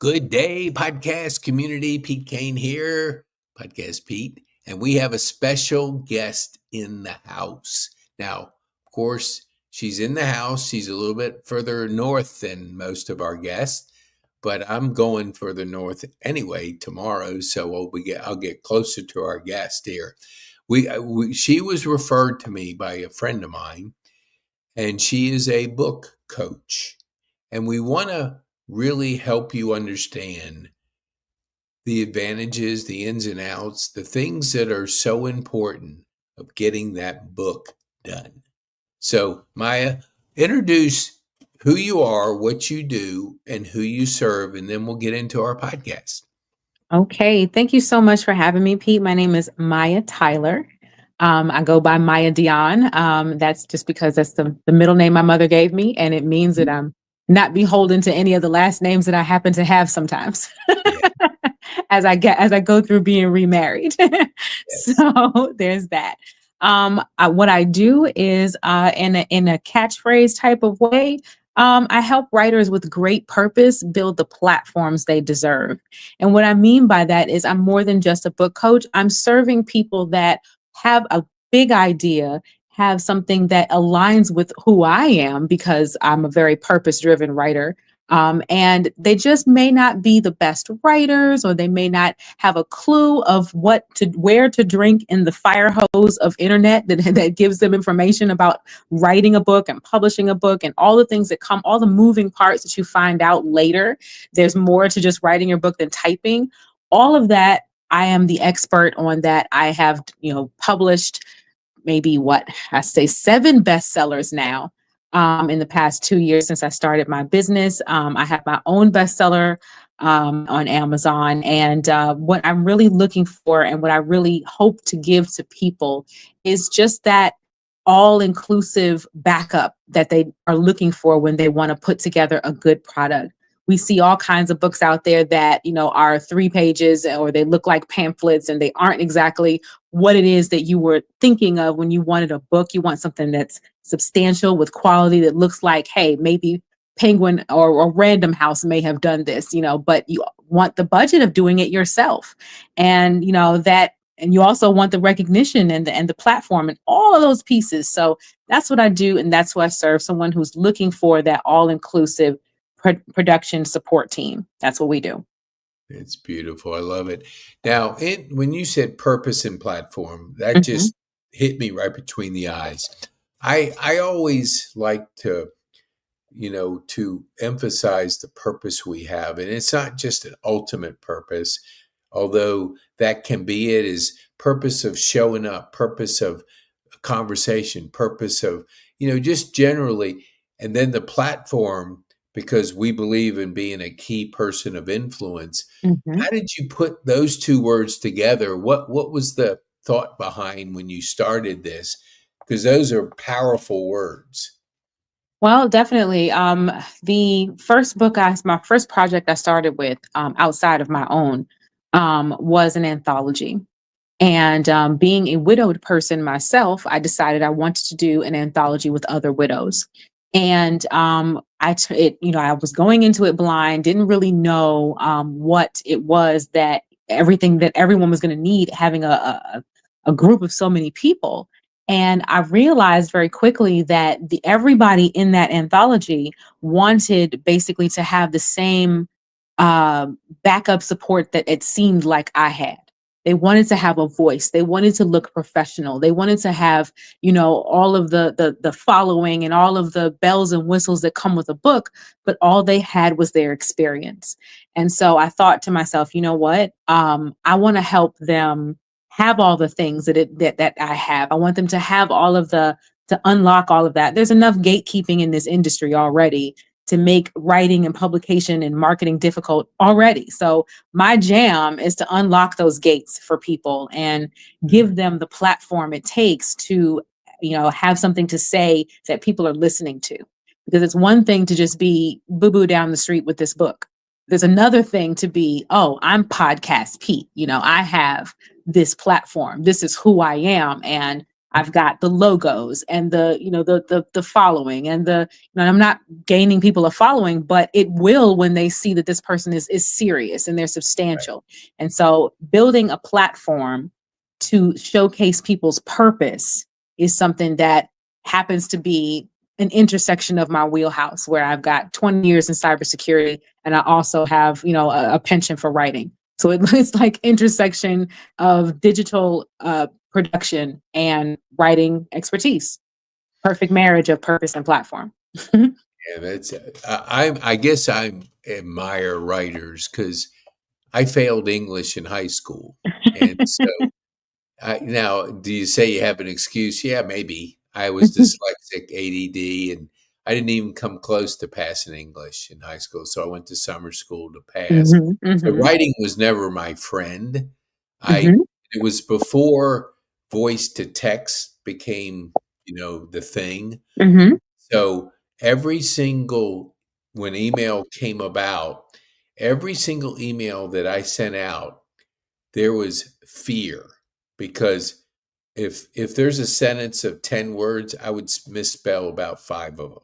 Good day, podcast community. Pete Kane here, Podcast Pete, and we have a special guest in the house. Now, of course, she's in the house. She's a little bit further north than most of our guests, but I'm going further north anyway tomorrow, so I'll get closer to our guest here. She was referred to me by a friend of mine, and she is a book coach, and we want to really help you understand the advantages, the ins and outs, the things that are so important of getting that book done. So, Maya, introduce who you are, what you do, and who you serve, and then we'll get into our podcast. Okay, thank you so much for having me, Pete. My name is Maya Tyler. I go by Maya Dion. That's just because that's the middle name my mother gave me, and it means that I'm not beholden to any of the last names that I happen to have sometimes. Yeah. as I go through being remarried. Yes. So there's that. What I do is in a catchphrase type of way. I help writers with great purpose build the platforms they deserve. And what I mean by that is I'm more than just a book coach. I'm serving people that have a big idea, have something that aligns with who I am because I'm a very purpose driven writer. And they just may not be the best writers, or they may not have a clue of where to drink in the fire hose of internet that gives them information about writing a book and publishing a book and all the things that come, all the moving parts that you find out later. There's more to just writing your book than typing. All of that, I am the expert on that. I have, published maybe what I say 7 bestsellers now in the past 2 years since I started my business. I have my own bestseller on Amazon. And what I'm really looking for and what I really hope to give to people is just that all inclusive backup that they are looking for when they want to put together a good product. We see all kinds of books out there that, are 3 pages or they look like pamphlets and they aren't exactly what it is that you were thinking of when you wanted a book. You want something that's substantial with quality that looks like, hey, maybe Penguin or Random House may have done this, but you want the budget of doing it yourself. And, and you also want the recognition and the platform and all of those pieces. So that's what I do. And that's what I serve, someone who's looking for that all-inclusive production support team. That's what we do. It's beautiful. I love it. Now, when you said purpose and platform, that just hit me right between the eyes. I always like to emphasize the purpose we have. And it's not just an ultimate purpose, although that can be it, is purpose of showing up, purpose of conversation, purpose of, just generally, and then the platform, because we believe in being a key person of influence. How did you put those 2 words together? What was the thought behind when you started this? Because those are powerful words. Well, definitely. The first book, my first project I started with outside of my own was an anthology. And being a widowed person myself, I decided I wanted to do an anthology with other widows. And I was going into it blind, didn't really know what it was everything that everyone was going to need, having a group of so many people. And I realized very quickly that everybody in that anthology wanted basically to have the same backup support that it seemed like I had. They wanted to have a voice. They wanted to look professional. They wanted to have, all of the following and all of the bells and whistles that come with a book, but all they had was their experience. And so I thought to myself, you know what? I want to help them have all the things that I have. I want them to have to unlock all of that. There's enough gatekeeping in this industry already to make writing and publication and marketing difficult already. So my jam is to unlock those gates for people and give them the platform it takes to, have something to say that people are listening to. Because it's one thing to just be boo-boo down the street with this book. There's another thing to be, oh, I'm Podcast Pete. I have this platform. This is who I am. And I've got the logos and the, the following and I'm not gaining people a following, but it will when they see that this person is serious and they're substantial. And so building a platform to showcase people's purpose is something that happens to be an intersection of my wheelhouse, where I've got 20 years in cybersecurity and I also have, a penchant for writing. So it's like intersection of digital production and writing expertise. Perfect marriage of purpose and platform. Yeah, that's I guess I admire writers because I failed English in high school, and so now do you say you have an excuse? Yeah, maybe I was dyslexic, ADD, and I didn't even come close to passing English in high school. So I went to summer school to pass. Mhm, So mhm, writing was never my friend. I mhm, It was before voice to text became, the thing. mhm, So every single when email came about, every single email that I sent out, there was fear because if there's a sentence of 10 words, I would misspell about 5 of them.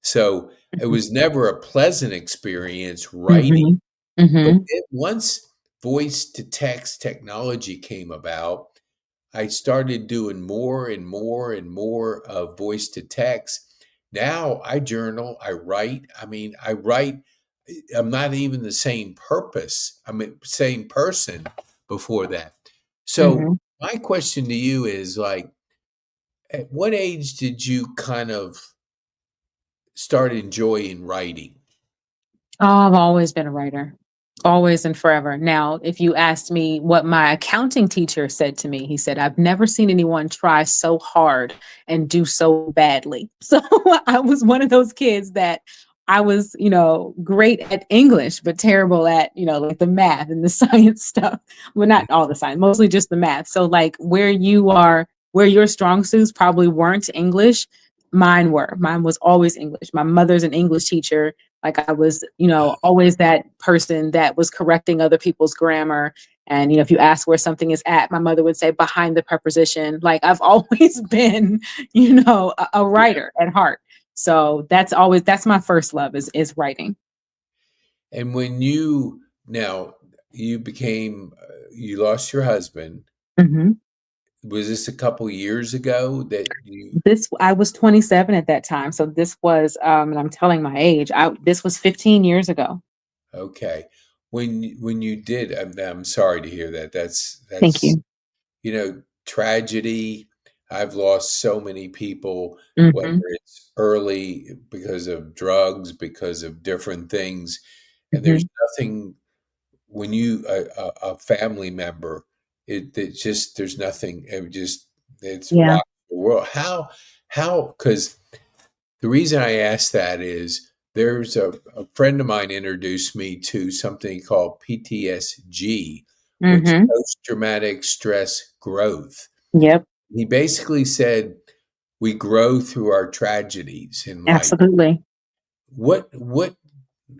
So it mhm, was never a pleasant experience writing. mhm, But mhm, then once voice to text technology came about, I started doing more and more and more of voice to text. Now I journal, I write. I mean, I write. I'm not even the same purpose. I'm the same person before that. So mhm. my question to you is like, at what age did you kind of start enjoying writing? Oh, I've always been a writer, always and forever. Now, if you asked me what my accounting teacher said to me, he said, I've never seen anyone try so hard and do so badly. So I was one of those kids that I was, great at English, but terrible at, like the math and the science stuff. Well, not all the science, mostly just the math. So, like, where your strong suits probably weren't English, mine were. Mine was always English. My mother's an English teacher. Like I was, always that person that was correcting other people's grammar. And, if you ask where something is at, my mother would say behind the preposition. Like I've always been, a Yeah. writer at heart. So that's my first love is writing. And when now you became, you lost your husband. Mhm. Was this a couple years ago that you I was 27 at that time. So this was, and I'm telling my age, this was 15 years ago. okay. When you did, I'm sorry to hear that. Thank That's you. tragedy. I've lost so many people, whether Mhm. it's early because of drugs, because of different things, and there's Mhm. nothing when you a family member, it just there's nothing. It's Yeah. rocked the world. How? Because the reason I ask that is there's a friend of mine introduced me to something called PTSG, which Mhm. post traumatic stress growth. Yep. He basically said we grow through our tragedies in life. Absolutely. What when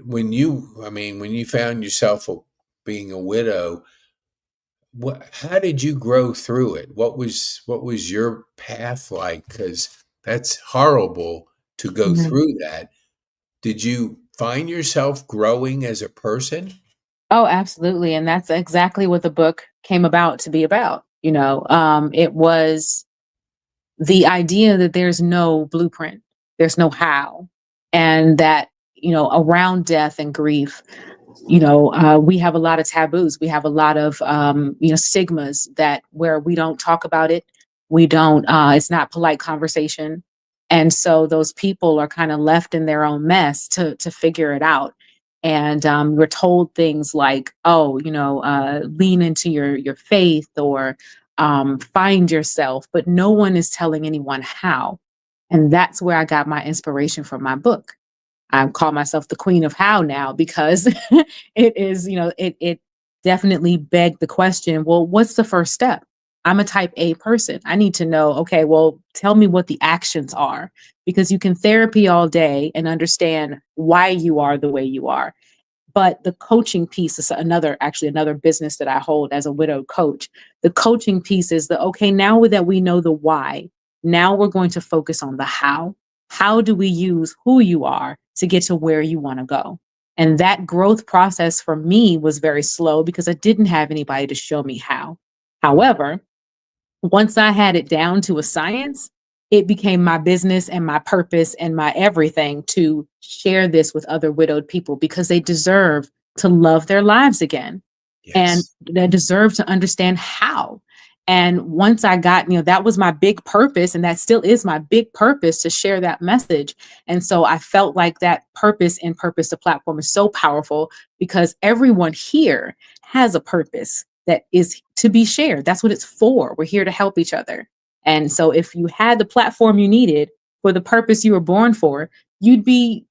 when you found yourself being a widow, how did you grow through it? What was your path like? Because that's horrible to go Mhm. through that. Did you find yourself growing as a person? Oh, absolutely. And that's exactly what the book came about to be about. It was the idea that there's no blueprint, there's no how, and that, around death and grief, we have a lot of taboos. We have a lot of, stigmas that where we don't talk about it. We don't, it's not polite conversation. And so those people are kind of left in their own mess to figure it out. And we're told things like, oh, lean into your faith or find yourself, but no one is telling anyone how. And that's where I got my inspiration from my book. I call myself the queen of how now because it is, it definitely begged the question, well, what's the first step? I'm a type A person. I need to know, okay, well, tell me what the actions are because you can therapy all day and understand why you are the way you are. But the coaching piece is another business that I hold as a widowed coach. The coaching piece is okay, now that we know the why, now we're going to focus on the how. How do we use who you are to get to where you want to go? And that growth process for me was very slow because I didn't have anybody to show me how. However, once I had it down to a science, it became my business and my purpose and my everything to share this with other widowed people because they deserve to love their lives again and Yes. they deserve to understand how. And once I got, that was my big purpose, and that still is my big purpose to share that message. And so I felt like that purpose and purpose to platform is so powerful because everyone here has a purpose that is to be shared. That's what it's for. We're here to help each other. And so if you had the platform you needed for the purpose you were born for, you'd be,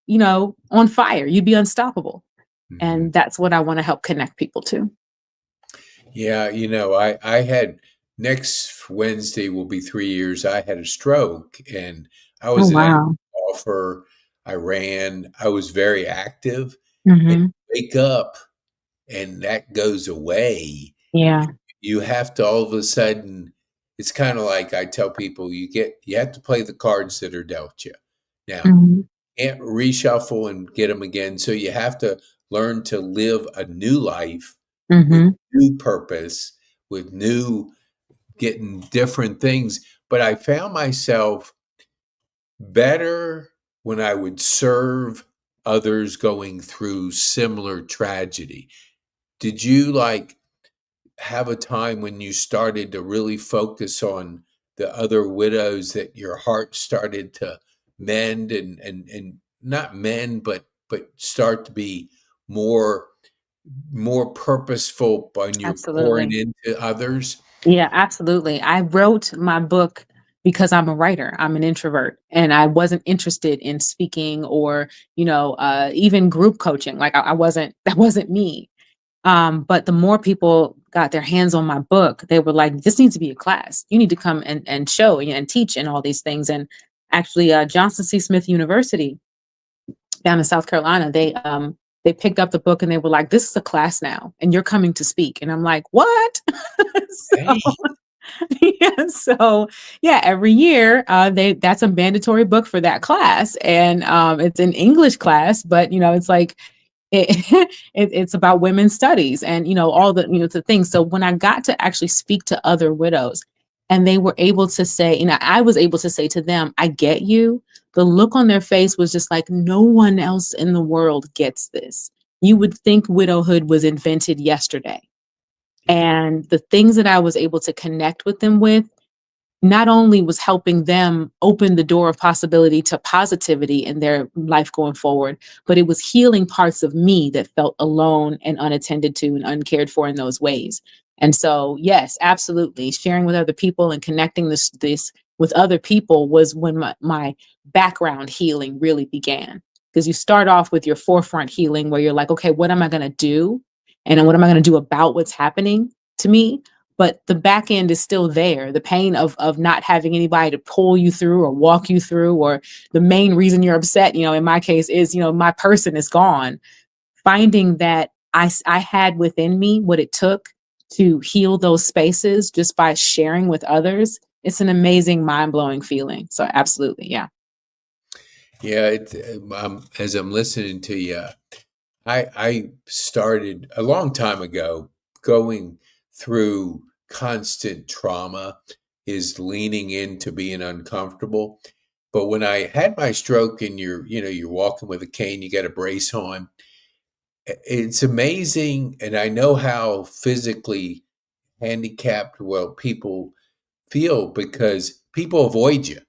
on fire. You'd be unstoppable. Mhm. And that's what I want to help connect people to. Yeah, I had next Wednesday will be 3 years. I had a stroke and I Oh, was an active wow. golfer. I ran. I was very active. And Mhm. wake up and that goes away. Yeah. You have to all of a sudden, it's kind of like I tell people, you have to play the cards that are dealt you. Now, Mhm. can't reshuffle and get them again. So you have to learn to live a new life with Mhm. new purpose, with new getting different things. But I found myself better when I would serve others going through similar tragedy. Did you have a time when you started to really focus on the other widows that your heart started to mend and not mend but start to be more more purposeful when you're pouring Absolutely. into others? Yeah, absolutely. I wrote my book because I'm a writer. I'm an introvert and I wasn't interested in speaking or, even group coaching. Like I wasn't, that wasn't me. But the more people got their hands on my book, they were like, this needs to be a class. You need to come and show and teach and all these things. And actually, Johnson C. Smith University down in South Carolina, they picked up the book and they were like, this is a class now, and you're coming to speak. And I'm like, what? Hey, so, yeah, so yeah, every year that's a mandatory book for that class. And it's an English class, but it's like it, it's about women's studies and all the things. So when I got to actually speak to other widows and they were able to say, I was able to say to them, I get you. The look on their face was just like, no one else in the world gets this. You would think widowhood was invented yesterday. yeah. And the things that I was able to connect with them with not only was helping them open the door of possibility to positivity in their life going forward, but it was healing parts of me that felt alone and unattended to and uncared for in those ways. And so, yes, absolutely. Sharing with other people and connecting this with other people was when my background healing really began. Because you start off with your forefront healing where you're like, okay, what am I going to do? And what am I going to do about what's happening to me? But the back end is still there. The pain of not having anybody to pull you through or walk you through, or the main reason you're upset, in my case is, my person is gone. Finding that I had within me what it took to heal those spaces just by sharing with others. It's an amazing, mind-blowing feeling. So absolutely, yeah. Yeah, as I'm listening to you, I started a long time ago going through constant trauma is leaning into being uncomfortable. But when I had my stroke and you're walking with a cane, you got a brace on, it's amazing. And I know how physically handicapped, well, people feel because people avoid you.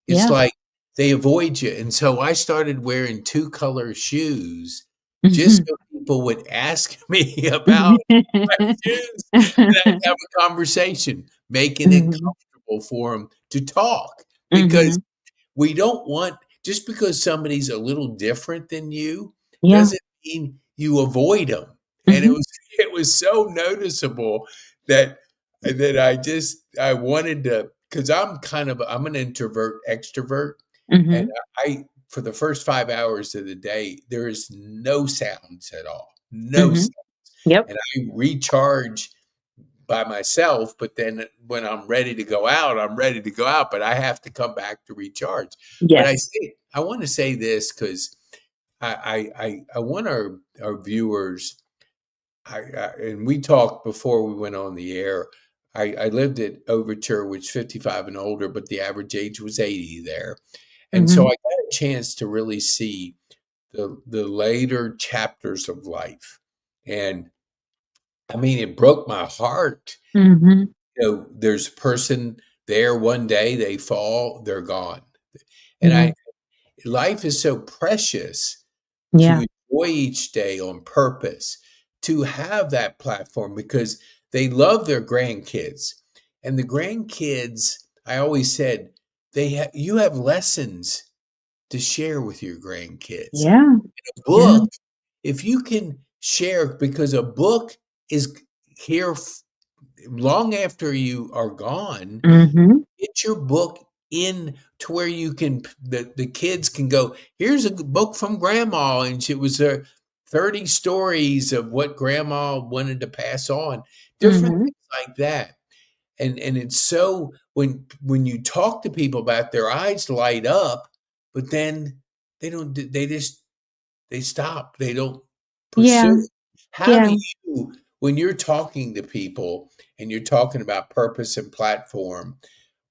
It's Yeah. like they avoid you. And so I started wearing two-color shoes just Mhm. so people would ask me about my shoes, and I'd have a conversation, making it Mhm. comfortable for them to talk, because Mhm. we don't want just because somebody's a little different than you Yeah. doesn't mean you avoid them. And it Mhm. was it was so noticeable that I wanted to, because I'm an introvert extrovert, and Mhm. I for the first 5 hours of the day there is no sounds at all, no Mhm. sense. Yep. And I recharge by myself, but then when I'm ready to go out, I'm ready to go out, but I have to come back to recharge. But Yes. I want to say this because I want our viewers. And we talked before we went on the air. I lived at Overture, which 55 and older, but the average age was 80 there, and so Mhm. I got a chance to really see the later chapters of life, and I mean, it broke my heart. Mhm. There's a person there one day, they fall, they're gone. And Yeah. life is so precious Yeah. to enjoy each day on purpose, to have that platform because they love their grandkids. And the grandkids, I always said, you have lessons to share with your grandkids. Yeah. A Yeah. book, if you can share, because a book is here long after you are gone, Mhm. get your book in to where you can the kids can go, here's a book from grandma, and it was 30 stories of what grandma wanted to pass on, different Mhm. things like that. And it's so when you talk to people about, their eyes light up, but then they just they stop. They don't pursue Yeah. it. How Yeah. do you, when you're talking to people and you're talking about purpose and platform,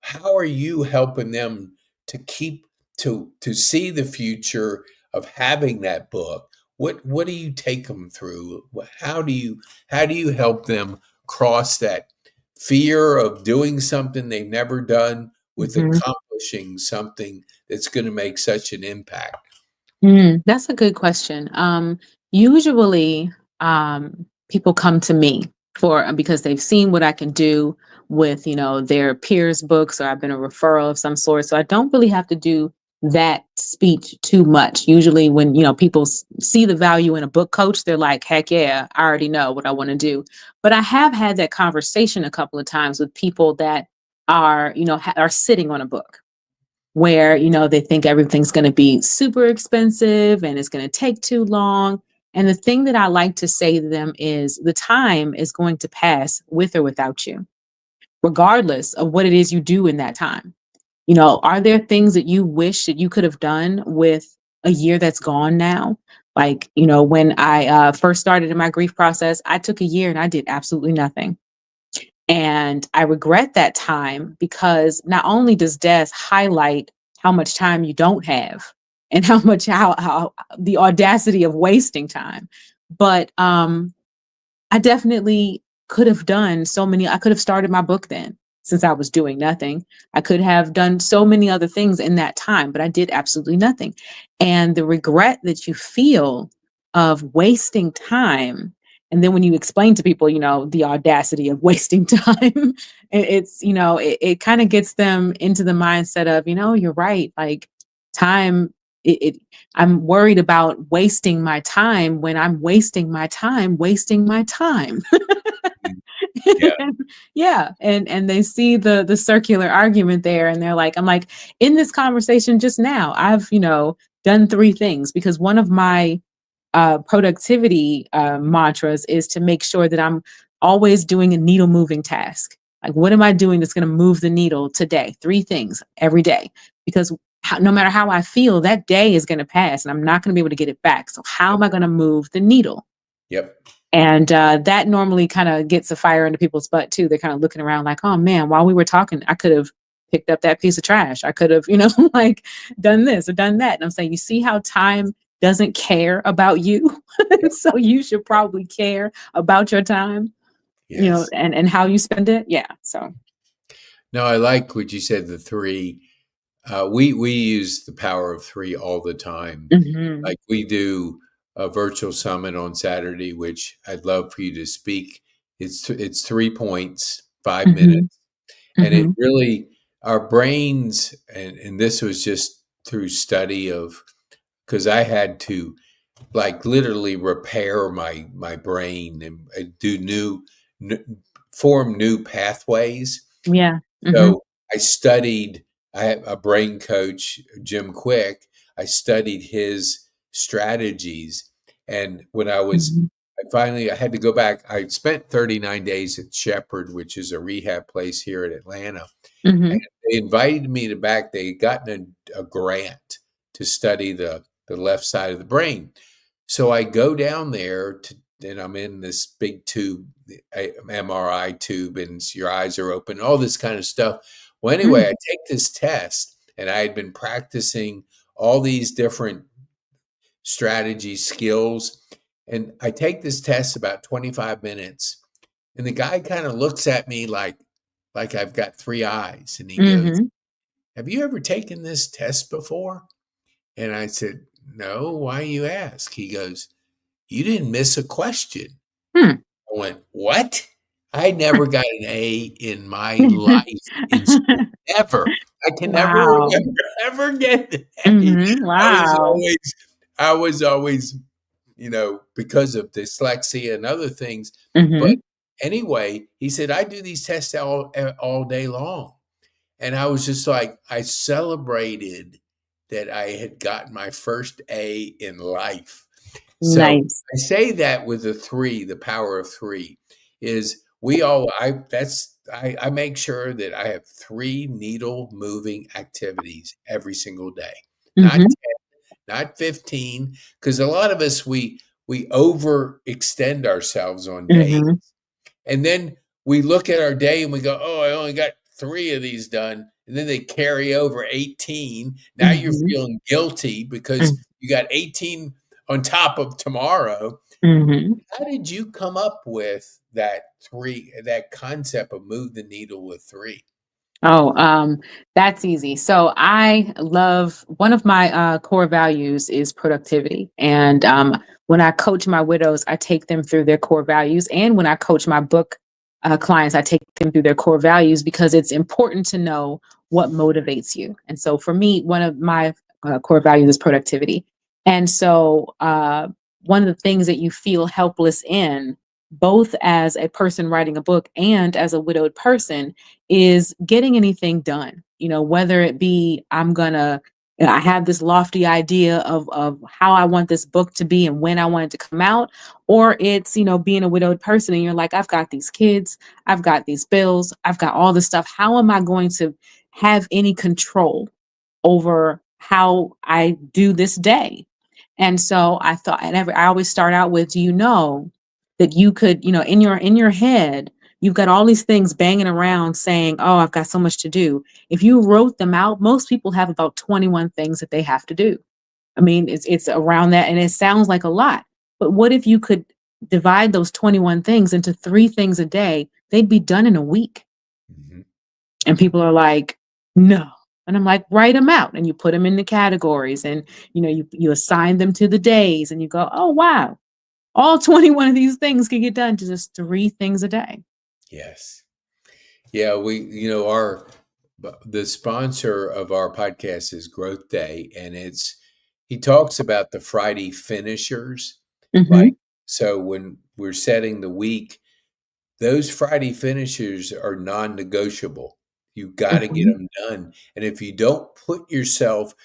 how are you helping them to keep to see the future of having that book? What do you take them through? How do you help them cross that fear of doing something they've never done with Mhm. accomplishing something that's going to make such an impact? That's a good question. Usually, people come to me for because they've seen what I can do with, their peers' books, or I've been a referral of some sort. So I don't really have to do that speech too much. Usually, when people see the value in a book coach, they're like, "Heck yeah, I already know what I want to do." But I have had that conversation a couple of times with people that are, are sitting on a book where they think everything's going to be super expensive and it's going to take too long. And the thing that I like to say to them is the time is going to pass with or without you, regardless of what it is you do in that time. Are there things that you wish that you could have done with a year that's gone now? Like, when I first started in my grief process, I took a year and I did absolutely nothing. And I regret that time because not only does death highlight how much time you don't have and how the audacity of wasting time, but I definitely could have done so many. I could have started my book then, since I was doing nothing. I could have done so many other things in that time, but I did absolutely nothing. And the regret that you feel of wasting time. And then when you explain to people, the audacity of wasting time, it kind of gets them into the mindset of, you're right. Like time, it I'm worried about wasting my time when I'm wasting my time wasting my time. Mm, yeah, Yeah, and they see the circular argument there, and they're like, I'm like, in this conversation just now, I've, done 3 things because one of my productivity mantras is to make sure that I'm always doing a needle moving task. Like, what am I doing that's going to move the needle today? 3 things every day. Because no matter how I feel, that day is going to pass and I'm not going to be able to get it back. So, how yep, am I going to move the needle? yep, And that normally kind of gets a fire into people's butt too. They're kind of looking around like, oh man, while we were talking, I could have picked up that piece of trash. I could have, like done this or done that. And I'm saying, you see how time doesn't care about you. yep, So you should probably care about your time, yes. and how you spend it. Yeah. So. No, I like what you said, the 3. We use the power of 3 all the time. Hmm. Like, we do a virtual summit on Saturday, which I'd love for you to speak. It's 3 points, 5 Hmm. minutes, and it Hmm. really, our brains, and this was just through study of, because I had to, like, literally repair my brain and do n form new pathways. Yeah. Hmm. So I studied. I have a brain coach, Jim Quick. I studied his strategies, and when I was Hmm. I had to go back. I spent 39 days at Shepherd, which is a rehab place here in Atlanta. And Mhm. they invited me to back. They had gotten a grant to study the left side of the brain. So I go down there and I'm in this big tube, MRI tube, and your eyes are open, all this kind of stuff. Well, anyway, Mm. I take this test, and I had been practicing all these different strategies, skills, and I take this test about 25 minutes, and the guy kind of looks at me like I've got three eyes, and he goes, Mhm. "Have you ever taken this test before?" And I said, "No, why you ask?" He goes, "You didn't miss a question." Hmm. I went, "What?" I never got an A in my life in school, never. I can never Wow. remember ever getting an A. Mhm. I was Wow. always I was always, because of dyslexia and other things. But Mhm. anyway, he said, "I do these tests all day long." And I was just like, I celebrated that I had gotten my first A in life. So Nice. I say that with the three, the power of three is we all, I make sure that I have three needle moving activities every single day, not Mhm. not 15, because a lot of us, we overextend ourselves on days. Mhm. And then we look at our day and we go, "Oh, I only got 3 of these done." And then they carry over 18. Now you're Mhm. feeling guilty because Mm. you got 18 on top of tomorrow. Mhm. How did you come up with that concept of move the needle with 3? Oh, that's easy. So I love one of my core values is productivity. And when I coach my widows, I take them through their core values. And when I coach my book clients, I take them through their core values because it's important to know what motivates you. And so for me, one of my core values is productivity. And so one of the things that you feel helpless in, both as a person writing a book and as a widowed person, is getting anything done. Whether it be I have this lofty idea of how I want this book to be and when I want it to come out, or it's, being a widowed person and you're like, I've got these kids, I've got these bills, I've got all this stuff. How am I going to have any control over how I do this day? And so I thought, I always start out with, do you know that you could, in your head, you've got all these things banging around saying, "Oh, I've got so much to do." If you wrote them out, most people have about 21 things that they have to do. I mean, it's around that, and it sounds like a lot. But what if you could divide those 21 things into 3 things a day? They'd be done in a week. Mhm. And people are like, "No." And I'm like, "Write them out." And you put them in the categories and you assign them to the days and you go, "Oh, wow. All 21 of these things can get done to just 3 things a day." Yes. Yeah, our the sponsor of our podcast is Growth Day, and he talks about the Friday finishers. Like, Mhm. so when we're setting the week, those Friday finishers are non-negotiable. You got to get Mhm. them done. And if you don't put deadlines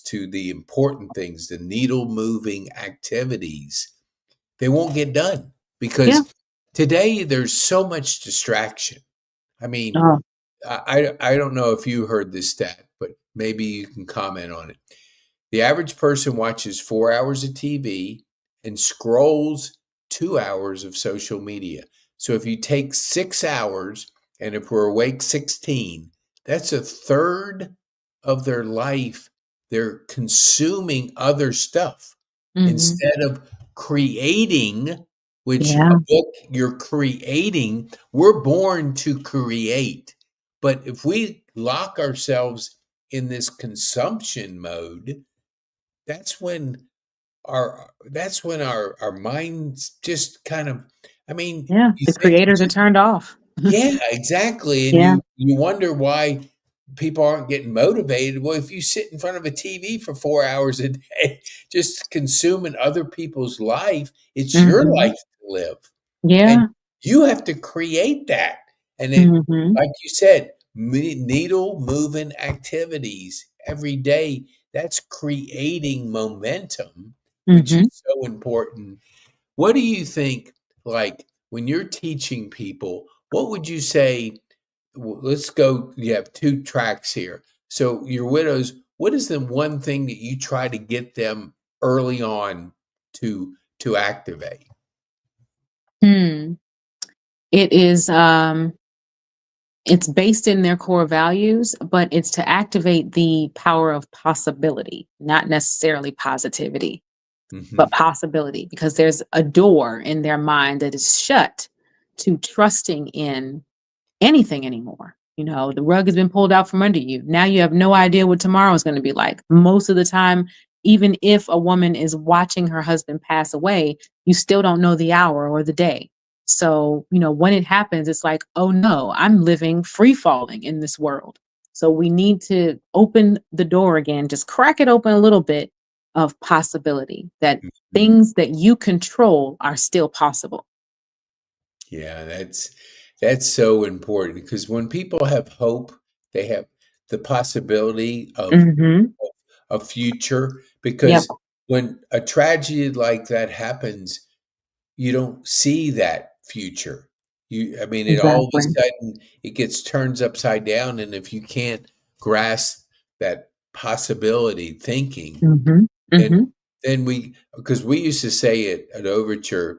to the important things, the needle moving activities, they won't get done Yeah. because today there's so much distraction. I mean, Oh. I don't know if you heard this stat, but maybe you can comment on it. The average person watches 4 hours of TV and scrolls 2 hours of social media. So if you take 6 hours and if we're awake 16, that's a third of their life. They're consuming other stuff Mhm. instead of creating, which a Yeah. book you're creating. We're born to create. But if we lock ourselves in this consumption mode, that's when our minds just kind of, I mean, Yeah. you The think, creators are turned off. yeah, exactly, and Yeah. you wonder why people aren't getting motivated. Well, if you sit in front of a TV for 4 hours a day just consuming other people's life, it's your Mhm. life to live, and Yeah. you have to create that, and Mhm. like you said, needle moving activities every day, that's creating momentum, which Mhm. is so important. what do you think, like, when you're teaching people, what would you say? Let's go. You have two tracks here. So your widows, what is the one thing that you try to get them early on to activate? Hmm. It is it's based in their core values, but it's to activate the power of possibility, not necessarily positivity, Hmm. but possibility, because there's a door in their mind that is shut to trusting in anything anymore. You know, the rug has been pulled out from under you. Now you have no idea what tomorrow is going to be like. Most of the time, even if a woman is watching her husband pass away, you still don't know the hour or the day. So, you know, when it happens, it's like, oh no, I'm living free falling in this world. So we need to open the door again, just crack it open a little bit of possibility that things that you control are still possible. Yeah, that's so important because when people have hope, they have the possibility of Hmm. a future. Yep. Because when a tragedy like that happens, you don't see that future. I mean, it all of a Exactly. sudden it gets turns upside down, and if you can't grasp that possibility thinking, Mhm. then Mhm. because we used to say it at Overture,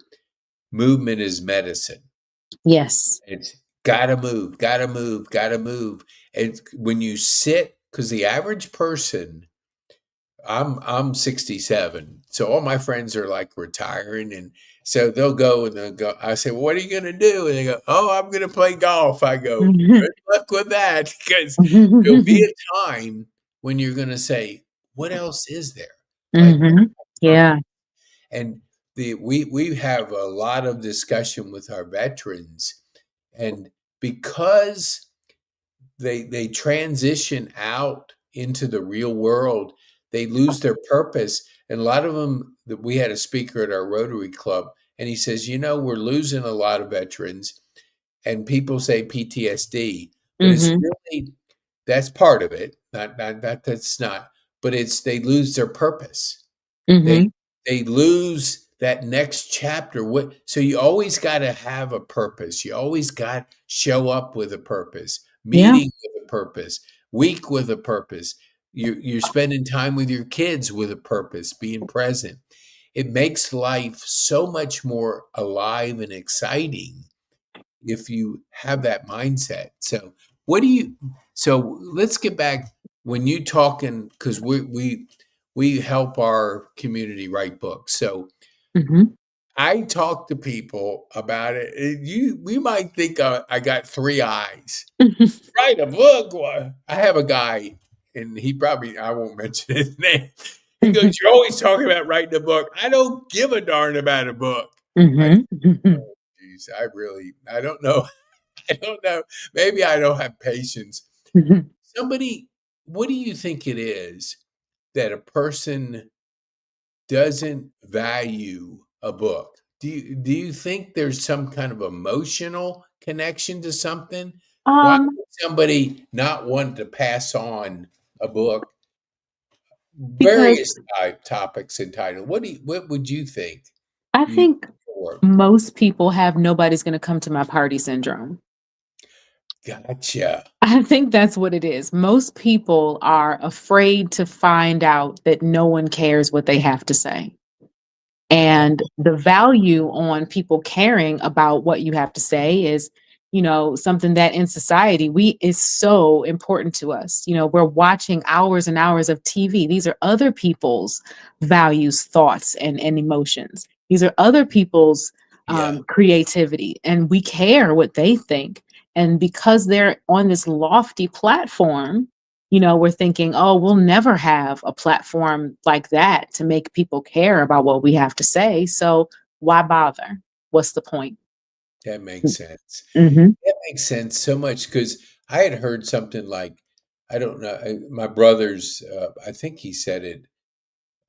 movement is medicine. Yes. It's gotta move, gotta move, gotta move. And when you sit, because the average person, I'm 67, so all my friends are like retiring, and so they'll go and they'll go. I say, well, "What are you gonna do?" And they go, "Oh, I'm gonna play golf." I go, Mhm. "Good luck with that," because there'll be a time when you're gonna say, "What else is there? Like, what's Mhm. my purpose?" Yeah. And we have a lot of discussion with our veterans, and because they transition out into the real world, they lose their purpose. And a lot of them, that we had a speaker at our Rotary Club, and he says, we're losing a lot of veterans, and people say PTSD, but it's Mhm. really that's part of it. That's not, but it's they lose their purpose. They Mhm. they lose that next chapter. So you always gotta have a purpose. You always got show up with a purpose, Yeah. meeting with a purpose, week with a purpose. You're spending time with your kids with a purpose, being present. It makes life so much more alive and exciting if you have that mindset. So what do you so let's get back when you talking because we help our community write books. So Mhm. I talk to people about it. You we might think I got three eyes. Write a book. I have a guy, and he probably I won't mention his name. He goes, "You're always talking about writing a book. I don't give a darn about a book." I Mhm. Mhm. geez, I don't know. I don't know. Maybe I don't have patience. Mhm. Somebody, what do you think it is that a person doesn't value a book? Do you think there's some kind of emotional connection to something? Why Um, would somebody not want to pass on a book? because Various topics entitled. What would you think? I You think for most people have nobody's gonna come to my party syndrome. gotcha. I think that's what it is. Most people are afraid to find out that no one cares what they have to say. And the value on people caring about what you have to say is, something that in society we is so important to us. We're watching hours and hours of TV. These are other people's values, thoughts, and emotions. These are other people's Yeah, creativity, and we care what they think. And because they're on this lofty platform, we're thinking, oh, we'll never have a platform like that to make people care about what we have to say. So why bother? What's the point? that makes sense. Mhm. That makes sense so much because I had heard something like, I don't know, my brother's, I think he said it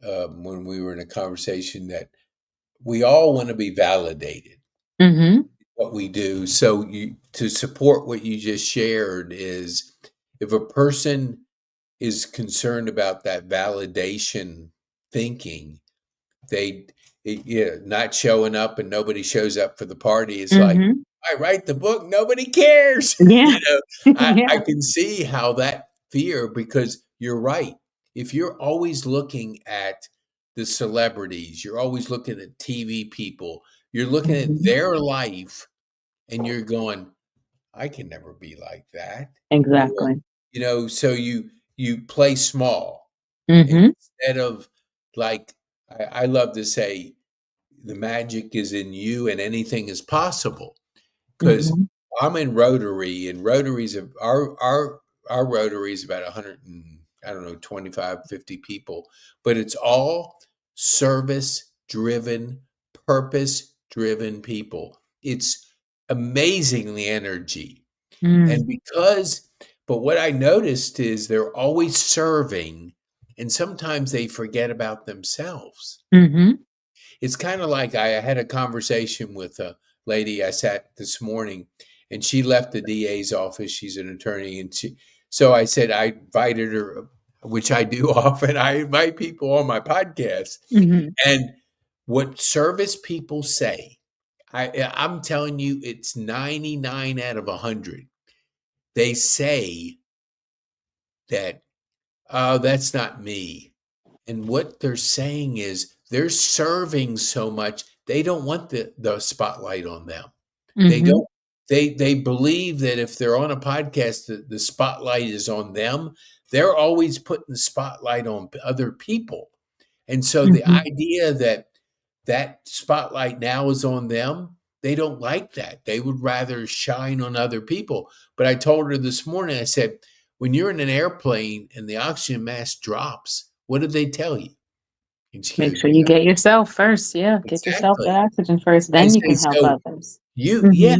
when we were in a conversation that we all want to be validated Mhm. what we do. So to support what you just shared is if a person is concerned about that validation thinking, they yeah, not showing up and nobody shows up for the party is like, Mhm. I write the book, nobody cares. Yeah. I Yeah. can see how that fear, because you're right. If you're always looking at the celebrities, you're always looking at TV people, you're looking at Mhm. their life and you're going, I can never be like that. Or, Exactly. so you play small Mhm. instead of like I love to say the magic is in you and anything is possible. Because Mhm. I'm in Rotary, and Rotaries of our Rotary is about 100 and I don't know 25, 50 people, but it's all service driven, purpose driven people. It's amazingly energy. And Mm. but what I noticed is they're always serving, and sometimes they forget about themselves. Mhm. It's kind of like I had a conversation with a lady I sat this morning, and she left the DA's office. She's an attorney, and so I said I invited her, which I do often. I invite people on my podcast, Mhm. and what service people say, I'm telling you, it's 99 out of 100. They say that, oh, that's not me. And what they're saying is they're serving so much, they don't want the spotlight on them. They Mhm. don't they believe that if they're on a podcast, the spotlight is on them. They're always putting the spotlight on other people. And so the Mhm. idea that that spotlight now is on them, they don't like that. They would rather shine on other people. But I told her this morning, I said, when you're in an airplane and the oxygen mask drops, what did they tell you? And she Make goes, sure you get yourself first. Yeah, get yourself exactly. that oxygen first, I then you say, can help so others. yeah, Mhm.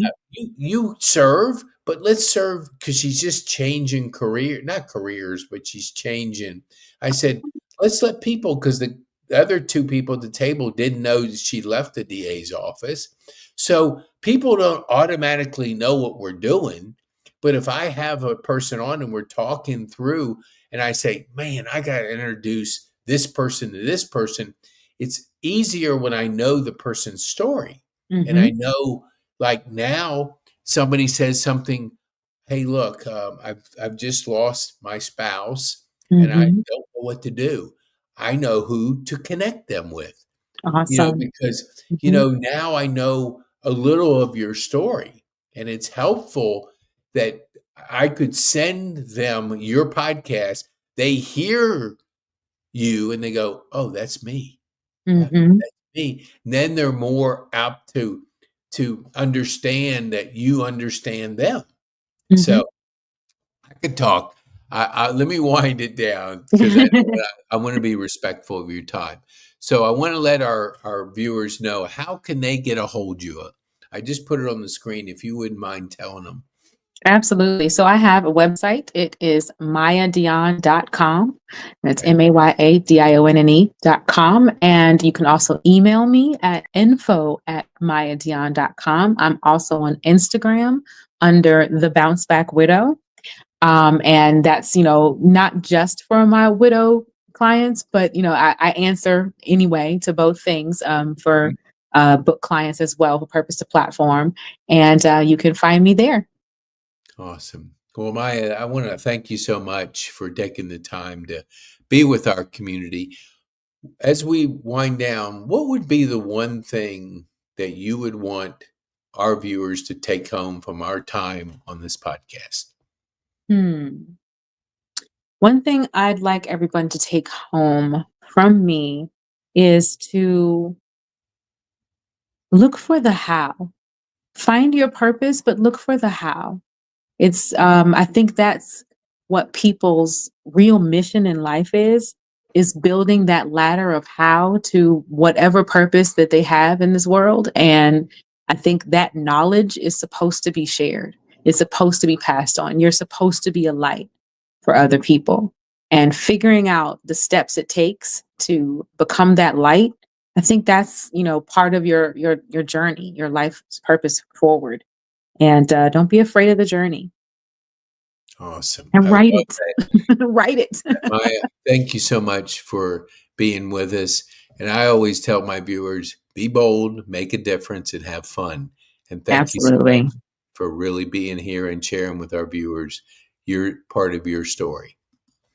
you serve, but let's serve because she's just changing career, not careers, but she's changing. I said, let's let people because the other two people at the table didn't know that she left the DA's office. So people don't automatically know what we're doing. But if I have a person on and we're talking through and I say, man, I gotta introduce this person to this person, it's easier when I know the person's story. And I Mhm. know, like now, somebody says something. Hey, look, I've just lost my spouse, and I Mhm. don't know what to do. I know who to connect them with. Awesome. Because Mhm. now I know a little of your story, and it's helpful that I could send them your podcast. They hear you, and they go, "Oh, that's me." Mhm. That's me. Then they're more apt to understand that you understand them. Mhm. So I could talk. Let me wind it down because I want to be respectful of your time. So I want to let our viewers know how can they get a hold of you. I just put it on the screen. If you wouldn't mind telling them. Absolutely. So I have a website. It is mayadion.com. That's Okay. MAYADIONNE.com. And you can also email me at info@mayadion.com. I'm also on Instagram under the Bounce Back Widow. And that's, not just for my widow clients, but, I answer anyway to both things for book clients as well, for Purpose to Platform. And you can find me there. Awesome. Well, Maya, I want to thank you so much for taking the time to be with our community. As we wind down, what would be the one thing that you would want our viewers to take home from our time on this podcast? Hmm. One thing I'd like everyone to take home from me is to look for the how. Find your purpose, but look for the how. I think that's what people's real mission in life is building that ladder of how to whatever purpose that they have in this world. And I think that knowledge is supposed to be shared. It's supposed to be passed on. You're supposed to be a light for other people. And figuring out the steps it takes to become that light, I think that's, part of your journey, your life's purpose forward. And don't be afraid of the journey. Awesome. And I love write it. that. Write it. Maya, thank you so much for being with us. And I always tell my viewers, be bold, make a difference, and have fun. And thank you so Absolutely. much for really being here and sharing with our viewers your part of your story.